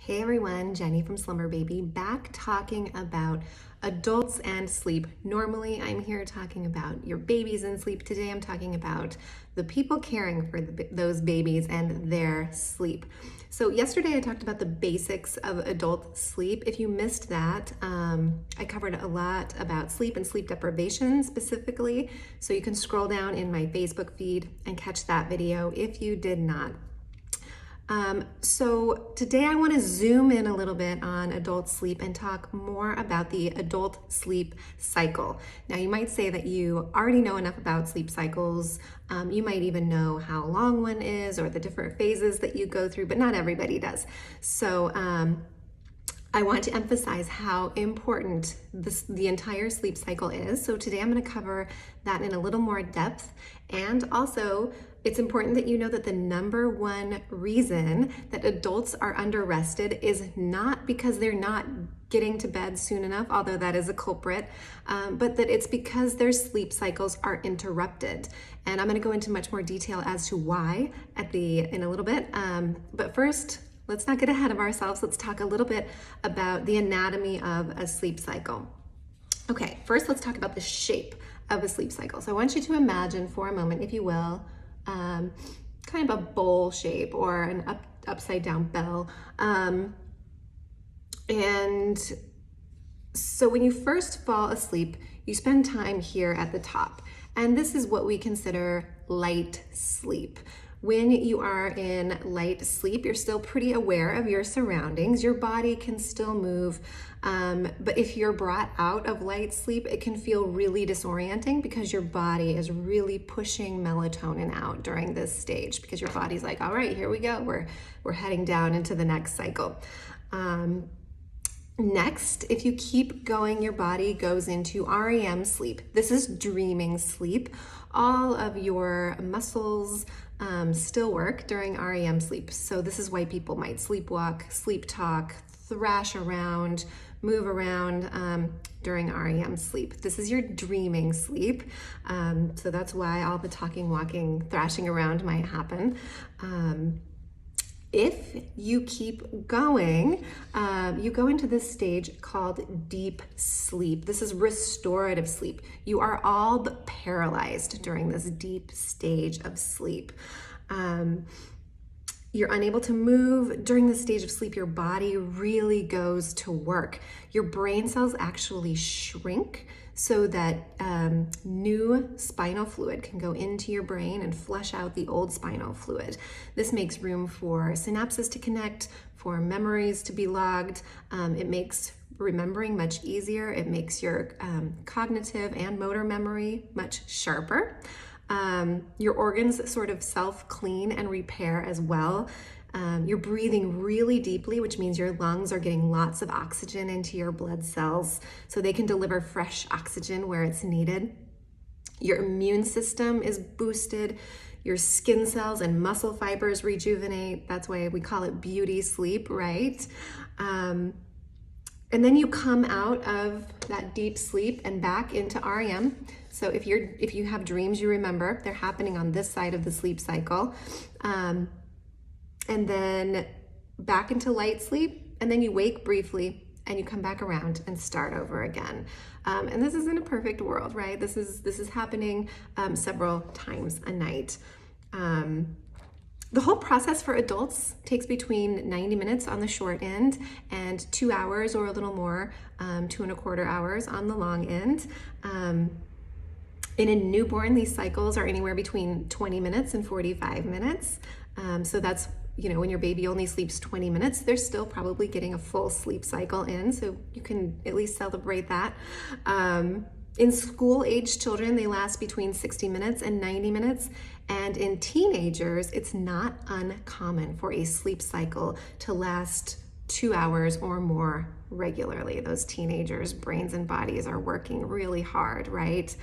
Hey everyone, Jenni from SlumberBaby, back talking about adults and sleep. Normally I'm here talking about your babies and sleep. Today I'm talking about the people caring for those babies and their sleep. So yesterday I talked about the basics of adult sleep. If you missed that, I covered a lot about sleep and sleep deprivation specifically. So you can scroll down in my Facebook feed and catch that video if you did not. So today I want to zoom in a little bit on adult sleep and talk more about the adult sleep cycle. Now you might say that you already know enough about sleep cycles. You might even know how long one is or the different phases that you go through, but not everybody does. So I want to emphasize how important the entire sleep cycle is. So today I'm going to cover that in a little more depth. And also, it's important that you know that the number one reason that adults are under-rested is not because they're not getting to bed soon enough, although that is a culprit, but that it's because their sleep cycles are interrupted. And I'm going to go into much more detail as to why in a little bit. But first, let's not get ahead of ourselves. Let's talk a little bit about the anatomy of a sleep cycle. Okay, first let's talk about the shape of a sleep cycle. So I want you to imagine for a moment, if you will, kind of a bowl shape or an upside down bell. And so when you first fall asleep, you spend time here at the top. And this is what we consider light sleep. When you are in light sleep, you're still pretty aware of your surroundings. Your body can still move. But if you're brought out of light sleep, it can feel really disorienting because your body is really pushing melatonin out during this stage because your body's like, all right, here we go. We're heading down into the next cycle. Next, if you keep going, your body goes into REM sleep. This is dreaming sleep. All of your muscles still work during REM sleep. So this is why people might sleepwalk, sleep talk, thrash around, move around during REM sleep. This is your dreaming sleep. So that's why all the talking, walking, thrashing around might happen. If you keep going, you go into this stage called deep sleep. This is restorative sleep. You are all but paralyzed during this deep stage of sleep. You're unable to move. During this stage of sleep, your body really goes to work. Your brain cells actually shrink so that new spinal fluid can go into your brain and flush out the old spinal fluid. This makes room for synapses to connect, for memories to be logged. It makes remembering much easier. It makes your cognitive and motor memory much sharper. Your organs sort of self-clean and repair as well. You're breathing really deeply, which means your lungs are getting lots of oxygen into your blood cells so they can deliver fresh oxygen where it's needed. Your immune system is boosted. Your skin cells and muscle fibers rejuvenate. That's why we call it beauty sleep, right? And then you come out of that deep sleep and back into REM. So if you have dreams, you remember they're happening on this side of the sleep cycle. And then back into light sleep, and then you wake briefly and you come back around and start over again. And this isn't a perfect world, right? This is happening several times a night. The whole process for adults takes between 90 minutes on the short end and 2 hours or a little more, 2.25 hours on the long end. In a newborn, these cycles are anywhere between 20 minutes and 45 minutes. So that's, when your baby only sleeps 20 minutes, they're still probably getting a full sleep cycle in. So you can at least celebrate that. In school-age children, they last between 60 minutes and 90 minutes. And in teenagers, it's not uncommon for a sleep cycle to last 2 hours or more regularly. Those teenagers' brains and bodies are working really hard, right?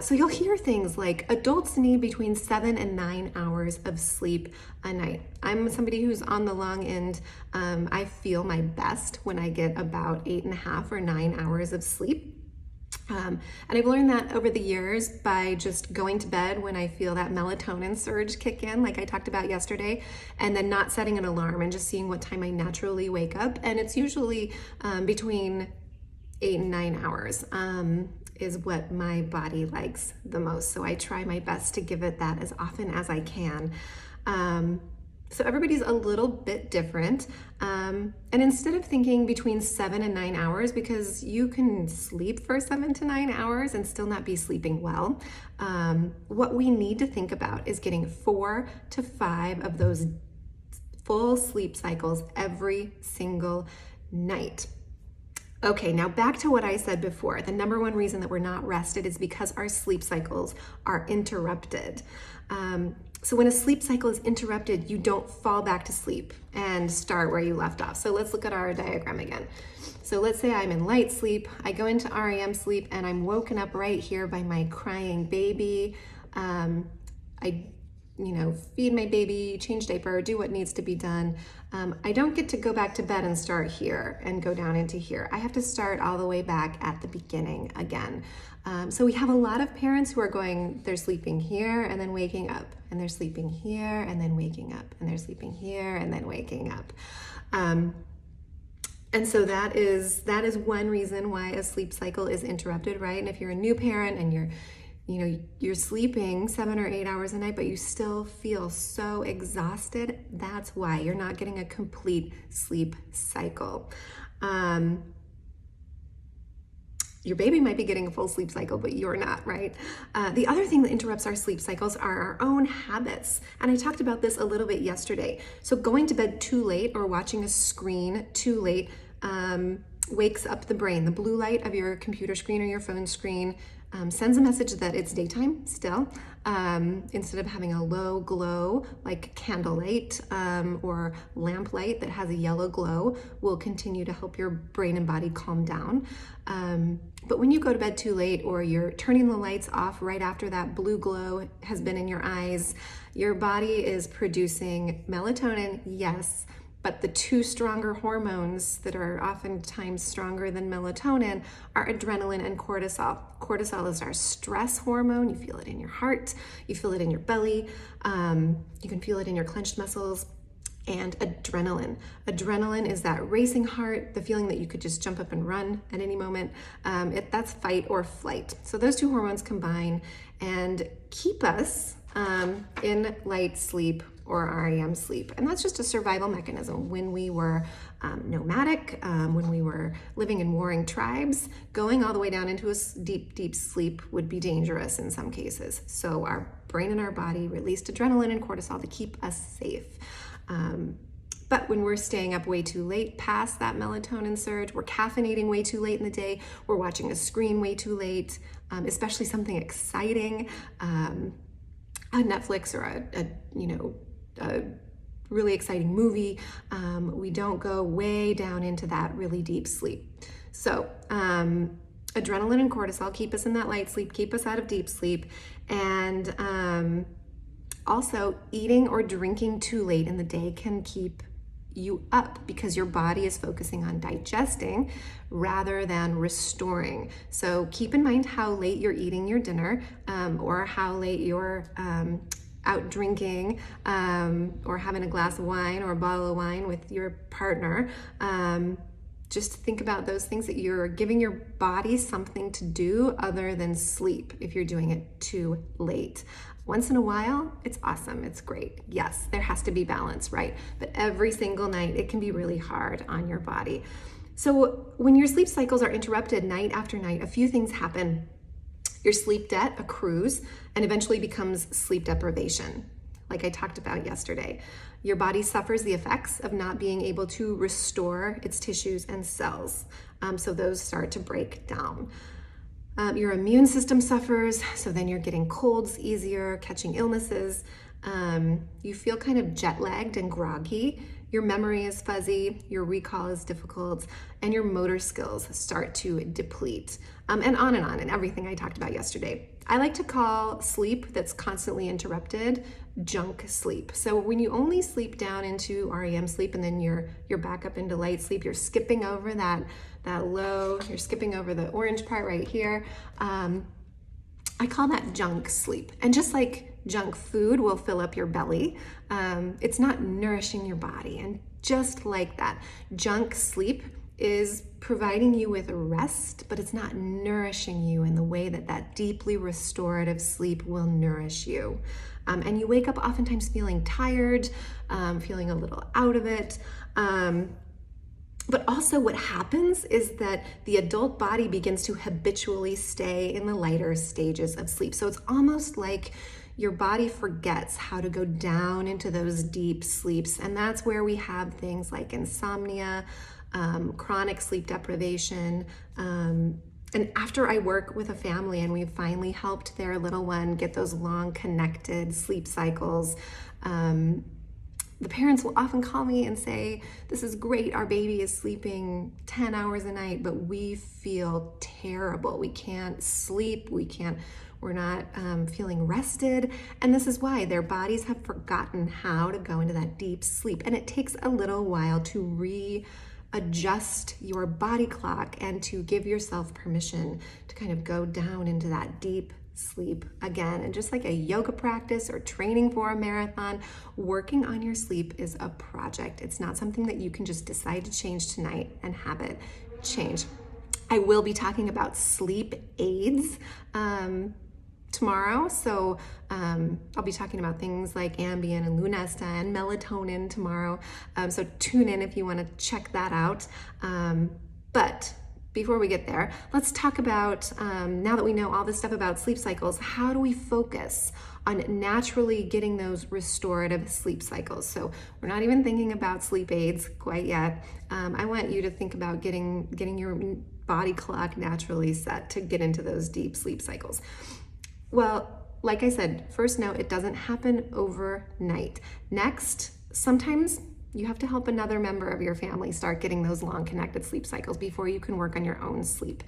So you'll hear things like adults need between 7 and 9 hours of sleep a night. I'm somebody who's on the long end. I feel my best when I get about 8.5 or 9 hours of sleep. And I've learned that over the years by just going to bed when I feel that melatonin surge kick in, like I talked about yesterday, and then not setting an alarm and just seeing what time I naturally wake up. And it's usually between 8 and 9 hours is what my body likes the most. So I try my best to give it that as often as I can. So everybody's a little bit different. And instead of thinking between 7 and 9 hours, because you can sleep for 7 to 9 hours and still not be sleeping well, what we need to think about is getting 4 to 5 of those full sleep cycles every single night. Okay, now back to what I said before. The number one reason that we're not rested is because our sleep cycles are interrupted. So when a sleep cycle is interrupted, you don't fall back to sleep and start where you left off. So let's look at our diagram again. So let's say I'm in light sleep, I go into REM sleep, and I'm woken up right here by my crying baby. I feed my baby, change diaper, do what needs to be done. I don't get to go back to bed and start here and go down into here. I have to start all the way back at the beginning again. So we have a lot of parents who are they're sleeping here and then waking up, and they're sleeping here and then waking up, and they're sleeping here and then waking up. And so that is one reason why a sleep cycle is interrupted, right? And if you're a new parent and you're sleeping 7 or 8 hours a night, but you still feel so exhausted, that's why you're not getting a complete sleep cycle. Your baby might be getting a full sleep cycle, but you're not, right? The other thing that interrupts our sleep cycles are our own habits. And I talked about this a little bit yesterday. So going to bed too late or watching a screen too late wakes up the brain. The blue light of your computer screen or your phone screen sends a message that it's daytime still, instead of having a low glow like candlelight or lamp light that has a yellow glow will continue to help your brain and body calm down. But when you go to bed too late or you're turning the lights off right after that blue glow has been in your eyes, your body is producing melatonin, yes, but the two stronger hormones that are oftentimes stronger than melatonin are adrenaline and cortisol. Cortisol is our stress hormone. You feel it in your heart, you feel it in your belly, you can feel it in your clenched muscles. And adrenaline. Adrenaline is that racing heart, the feeling that you could just jump up and run at any moment. That's fight or flight. So those two hormones combine and keep us in light sleep or REM sleep. And that's just a survival mechanism. When we were nomadic, when we were living in warring tribes, going all the way down into a deep, deep sleep would be dangerous in some cases. So our brain and our body released adrenaline and cortisol to keep us safe. But when we're staying up way too late past that melatonin surge, we're caffeinating way too late in the day, we're watching a screen way too late, especially something exciting, a Netflix or a really exciting movie, we don't go way down into that really deep sleep. So adrenaline and cortisol keep us in that light sleep, keep us out of deep sleep, and also eating or drinking too late in the day can keep you up because your body is focusing on digesting rather than restoring. So keep in mind how late you're eating your dinner, or how late you're out drinking, or having a glass of wine or a bottle of wine with your partner. Just think about those things that you're giving your body something to do other than sleep if you're doing it too late. Once in a while, it's awesome, it's great. Yes, there has to be balance, right? But every single night, it can be really hard on your body. So when your sleep cycles are interrupted night after night, a few things happen. Your sleep debt accrues and eventually becomes sleep deprivation, like I talked about yesterday. Your body suffers the effects of not being able to restore its tissues and cells. So those start to break down. Your immune system suffers, so then you're getting colds easier, catching illnesses. You feel kind of jet lagged and groggy. Your memory is fuzzy, your recall is difficult, and your motor skills start to deplete. And on, and everything I talked about yesterday. I like to call sleep that's constantly interrupted junk sleep. So when you only sleep down into REM sleep and then you're back up into light sleep, you're skipping over that low, you're skipping over the orange part right here. I call that junk sleep. And just like junk food will fill up your belly, it's not nourishing your body. And just like that, junk sleep is providing you with rest, but it's not nourishing you in the way that deeply restorative sleep will nourish you. And you wake up oftentimes feeling tired, feeling a little out of it. But also what happens is that the adult body begins to habitually stay in the lighter stages of sleep. So it's almost like your body forgets how to go down into those deep sleeps. And that's where we have things like insomnia, chronic sleep deprivation. And after I work with a family and we've finally helped their little one get those long connected sleep cycles, the parents will often call me and say, this is great, our baby is sleeping 10 hours a night, but we feel terrible. We can't sleep, we're not feeling rested. And this is why their bodies have forgotten how to go into that deep sleep. And it takes a little while to readjust your body clock and to give yourself permission to kind of go down into that deep sleep again. And just like a yoga practice or training for a marathon, working on your sleep is a project. It's not something that you can just decide to change tonight and have it change. I will be talking about sleep aids tomorrow. So I'll be talking about things like Ambien and Lunesta and melatonin tomorrow. So tune in if you want to check that out. But before we get there, let's talk about, now that we know all this stuff about sleep cycles, how do we focus on naturally getting those restorative sleep cycles? So we're not even thinking about sleep aids quite yet. I want you to think about getting your body clock naturally set to get into those deep sleep cycles. Well, like I said, first note, it doesn't happen overnight. Next, sometimes you have to help another member of your family start getting those long connected sleep cycles before you can work on your own sleep.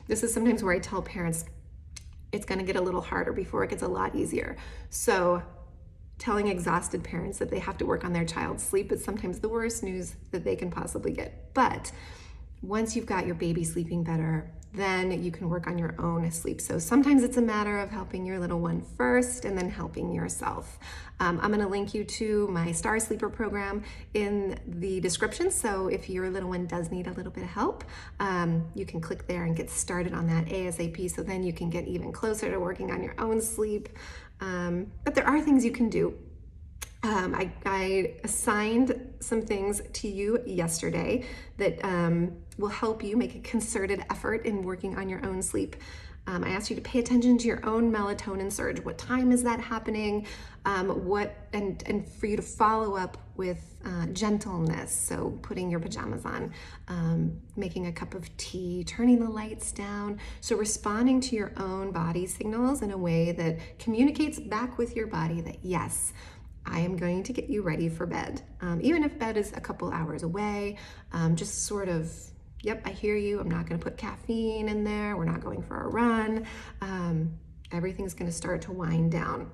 This is sometimes where I tell parents it's going to get a little harder before it gets a lot easier. So telling exhausted parents that they have to work on their child's sleep is sometimes the worst news that they can possibly get. But once you've got your baby sleeping better, then you can work on your own sleep. So sometimes it's a matter of helping your little one first and then helping yourself. I'm gonna link you to my Star Sleeper program in the description. So if your little one does need a little bit of help, you can click there and get started on that ASAP. So then you can get even closer to working on your own sleep. But there are things you can do. I assigned some things to you yesterday that will help you make a concerted effort in working on your own sleep. I asked you to pay attention to your own melatonin surge. What time is that happening? And for you to follow up with gentleness. So putting your pajamas on, making a cup of tea, turning the lights down. So responding to your own body signals in a way that communicates back with your body that yes, I am going to get you ready for bed. Even if bed is a couple hours away, just sort of, yep, I hear you. I'm not going to put caffeine in there. We're not going for a run. Everything's going to start to wind down.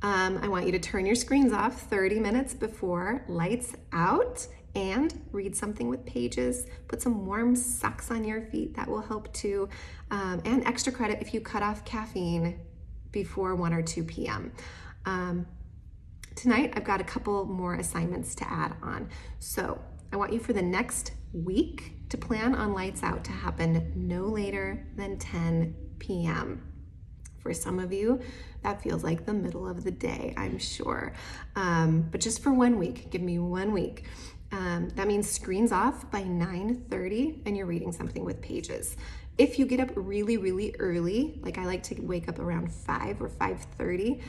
I want you to turn your screens off 30 minutes before lights out and read something with pages. Put some warm socks on your feet. That will help too. And extra credit if you cut off caffeine before 1 or 2 p.m. Tonight, I've got a couple more assignments to add on. So I want you for the next week to plan on lights out to happen no later than 10 p.m. For some of you, that feels like the middle of the day, I'm sure. But just for 1 week, give me 1 week. That means screens off by 9:30 and you're reading something with pages. If you get up really, really early, like I like to wake up around 5 or 5:30,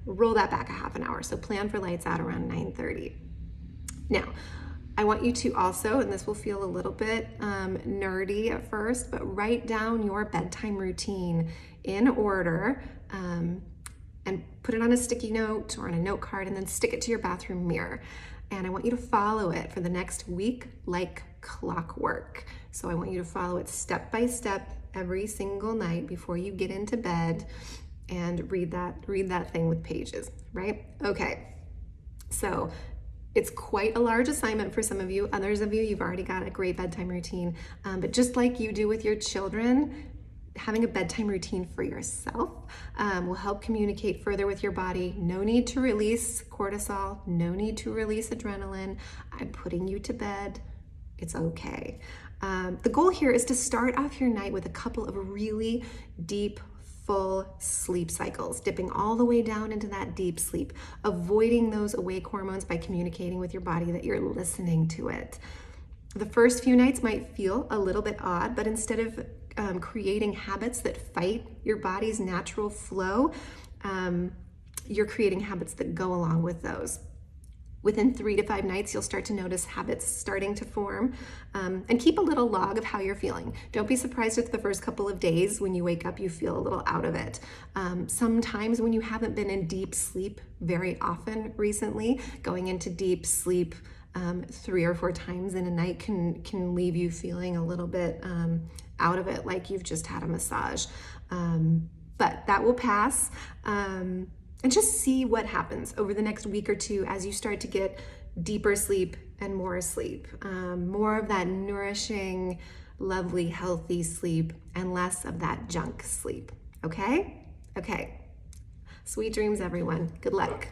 roll that back a half an hour. So plan for lights out around 9:30. Now, I want you to also, and this will feel a little bit nerdy at first, but write down your bedtime routine in order and put it on a sticky note or on a note card and then stick it to your bathroom mirror. And I want you to follow it for the next week like clockwork. So I want you to follow it step by step, every single night before you get into bed and read that thing with pages, right? Okay, so it's quite a large assignment for some of you. Others of you, you've already got a great bedtime routine, but just like you do with your children, having a bedtime routine for yourself will help communicate further with your body. No need to release cortisol, no need to release adrenaline. I'm putting you to bed. It's okay. The goal here is to start off your night with a couple of really deep, full sleep cycles, dipping all the way down into that deep sleep, avoiding those awake hormones by communicating with your body that you're listening to it. The first few nights might feel a little bit odd, but instead of creating habits that fight your body's natural flow, you're creating habits that go along with those. Within 3 to 5 nights, you'll start to notice habits starting to form, and keep a little log of how you're feeling. Don't be surprised if the first couple of days when you wake up, you feel a little out of it. Sometimes when you haven't been in deep sleep very often recently, going into deep sleep 3 or 4 times in a night can leave you feeling a little bit out of it, like you've just had a massage. But that will pass. And just see what happens over the next week or two as you start to get deeper sleep and more sleep, more of that nourishing, lovely, healthy sleep, and less of that junk sleep. Okay? Okay. Sweet dreams, everyone. Good luck.